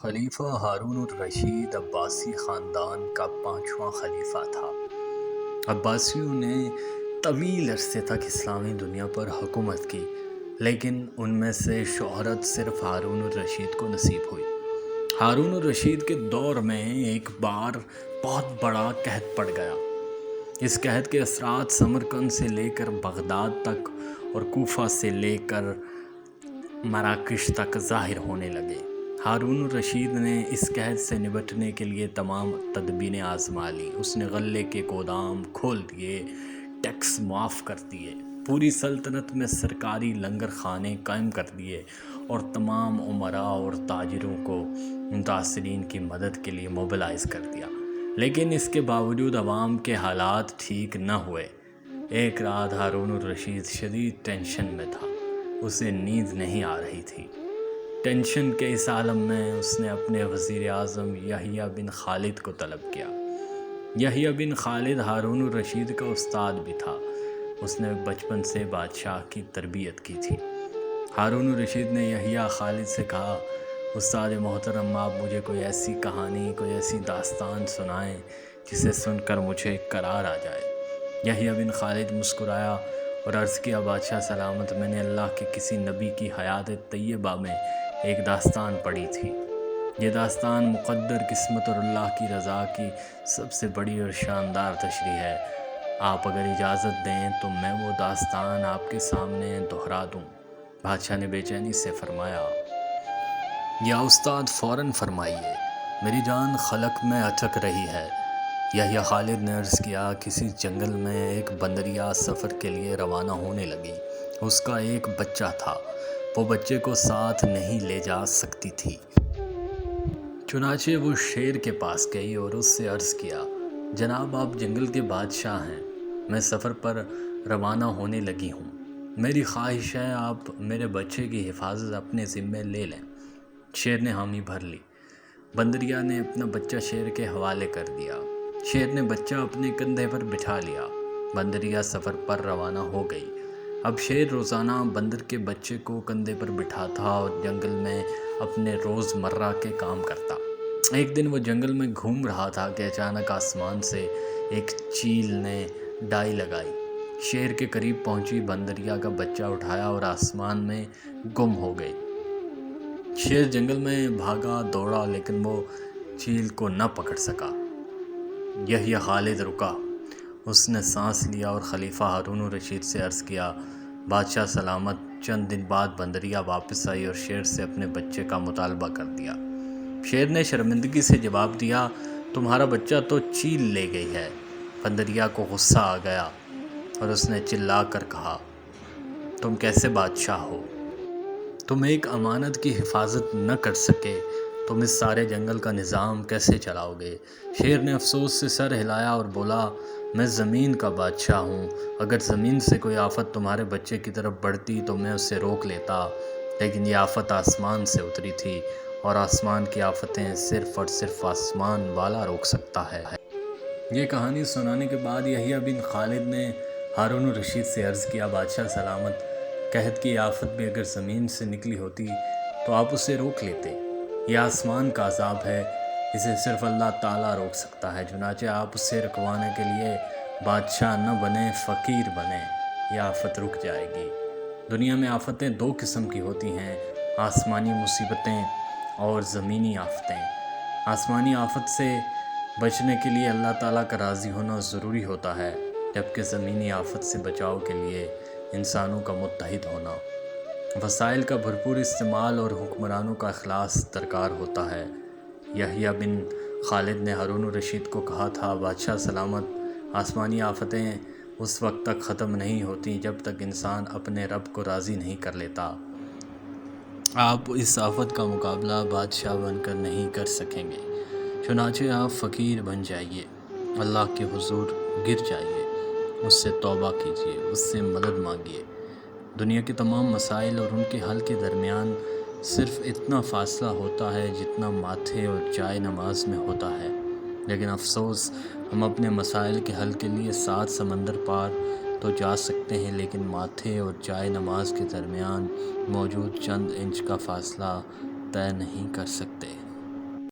خلیفہ ہارون الرشید عباسی خاندان کا 5واں خلیفہ تھا۔ عباسیوں نے طویل عرصے تک اسلامی دنیا پر حکومت کی، لیکن ان میں سے شہرت صرف ہارون الرشید کو نصیب ہوئی۔ ہارون الرشید کے دور میں ایک بار بہت بڑا قحط پڑ گیا۔ اس قحط کے اثرات سمرقند سے لے کر بغداد تک اور کوفہ سے لے کر مراکش تک ظاہر ہونے لگے۔ ہارون الرشید نے اس قحط سے نمٹنے کے لیے تمام تدبیریں آزما لیں۔ اس نے غلے کے گودام کھول دیے، ٹیکس معاف کر دیے، پوری سلطنت میں سرکاری لنگر خانے قائم کر دیے اور تمام امراء اور تاجروں کو متاثرین کی مدد کے لیے موبلائز کر دیا۔ لیکن اس کے باوجود عوام کے حالات ٹھیک نہ ہوئے۔ ایک رات ہارون الرشید شدید ٹینشن میں تھا، اسے نیند نہیں آ رہی تھی۔ ٹینشن کے اس عالم میں اس نے اپنے وزیر اعظم یحییٰ بن خالد کو طلب کیا۔ یحییٰ بن خالد ہارون الرشید کا استاد بھی تھا، اس نے بچپن سے بادشاہ کی تربیت کی تھی۔ ہارون الرشید نے یحییٰ خالد سے کہا، استاد محترم، آپ مجھے کوئی ایسی کہانی، کوئی ایسی داستان سنائیں جسے سن کر مجھے قرار آ جائے۔ یحییٰ بن خالد مسکرایا اور عرض کیا، بادشاہ سلامت، میں نے اللہ کے کسی نبی کی حیات طیبہ میں ایک داستان پڑھی تھی۔ یہ داستان مقدر قسمت اور اللہ کی رضا کی سب سے بڑی اور شاندار تشریح ہے۔ آپ اگر اجازت دیں تو میں وہ داستان آپ کے سامنے دہرا دوں۔ بادشاہ نے بے چینی سے فرمایا، یا استاد فوراً فرمائیے، میری جان خلق میں اٹک رہی ہے۔ یحییٰ خالد نے عرض کیا، کسی جنگل میں ایک بندریا سفر کے لیے روانہ ہونے لگی۔ اس کا ایک بچہ تھا، وہ بچے کو ساتھ نہیں لے جا سکتی تھی۔ چنانچہ وہ شیر کے پاس گئی اور اس سے عرض کیا، جناب آپ جنگل کے بادشاہ ہیں، میں سفر پر روانہ ہونے لگی ہوں، میری خواہش ہے آپ میرے بچے کی حفاظت اپنے ذمے لے لیں۔ شیر نے حامی بھر لی۔ بندریا نے اپنا بچہ شیر کے حوالے کر دیا۔ شیر نے بچہ اپنے کندھے پر بٹھا لیا۔ بندریا سفر پر روانہ ہو گئی۔ اب شیر روزانہ بندر کے بچے کو کندھے پر بٹھاتا اور جنگل میں اپنے روز مرہ کے کام کرتا۔ ایک دن وہ جنگل میں گھوم رہا تھا کہ اچانک آسمان سے ایک چیل نے ڈائی لگائی۔ شیر کے قریب پہنچی، بندریا کا بچہ اٹھایا اور آسمان میں گم ہو گئی۔ شیر جنگل میں بھاگا دوڑا لیکن وہ چیل کو نہ پکڑ سکا۔ یحییٰ خالد رکا، اس نے سانس لیا اور خلیفہ ہارون الرشید سے عرض کیا، بادشاہ سلامت۔ چند دن بعد بندریا واپس آئی اور شیر سے اپنے بچے کا مطالبہ کر دیا۔ شیر نے شرمندگی سے جواب دیا، تمہارا بچہ تو چیل لے گئی ہے۔ بندریا کو غصہ آ گیا اور اس نے چلا کر کہا، تم کیسے بادشاہ ہو؟ تم ایک امانت کی حفاظت نہ کر سکے، تم اس سارے جنگل کا نظام کیسے چلاؤ گے؟ شیر نے افسوس سے سر ہلایا اور بولا، میں زمین کا بادشاہ ہوں، اگر زمین سے کوئی آفت تمہارے بچے کی طرف بڑھتی تو میں اسے روک لیتا، لیکن یہ آفت آسمان سے اتری تھی اور آسمان کی آفتیں صرف اور صرف آسمان والا روک سکتا ہے۔ یہ کہانی سنانے کے بعد یحییٰ بن خالد نے ہارون الرشید سے عرض کیا، بادشاہ سلامت، قحط کی آفت بھی اگر زمین سے نکلی ہوتی تو آپ اسے روک لیتے۔ یہ آسمان کا عذاب ہے، اسے صرف اللہ تعالیٰ روک سکتا ہے، چنانچہ آپ اسے رکوانے کے لیے بادشاہ نہ بنیں، فقیر بنیں، یہ آفت رک جائے گی۔ دنیا میں آفتیں دو قسم کی ہوتی ہیں، آسمانی مصیبتیں اور زمینی آفتیں۔ آسمانی آفت سے بچنے کے لیے اللہ تعالیٰ کا راضی ہونا ضروری ہوتا ہے، جبکہ زمینی آفت سے بچاؤ کے لیے انسانوں کا متحد ہونا، وسائل کا بھرپور استعمال اور حکمرانوں کا اخلاص درکار ہوتا ہے۔ یحییٰ بن خالد نے ہارون الرشید کو کہا تھا، بادشاہ سلامت، آسمانی آفتیں اس وقت تک ختم نہیں ہوتی جب تک انسان اپنے رب کو راضی نہیں کر لیتا۔ آپ اس آفت کا مقابلہ بادشاہ بن کر نہیں کر سکیں گے، چنانچہ آپ فقیر بن جائیے، اللہ کے حضور گر جائیے، اس سے توبہ کیجیے، اس سے مدد مانگیے۔ دنیا کے تمام مسائل اور ان کے حل کے درمیان صرف اتنا فاصلہ ہوتا ہے جتنا ماتھے اور جائے نماز میں ہوتا ہے، لیکن افسوس، ہم اپنے مسائل کے حل کے لیے 7 سمندر پار تو جا سکتے ہیں، لیکن ماتھے اور جائے نماز کے درمیان موجود چند انچ کا فاصلہ طے نہیں کر سکتے۔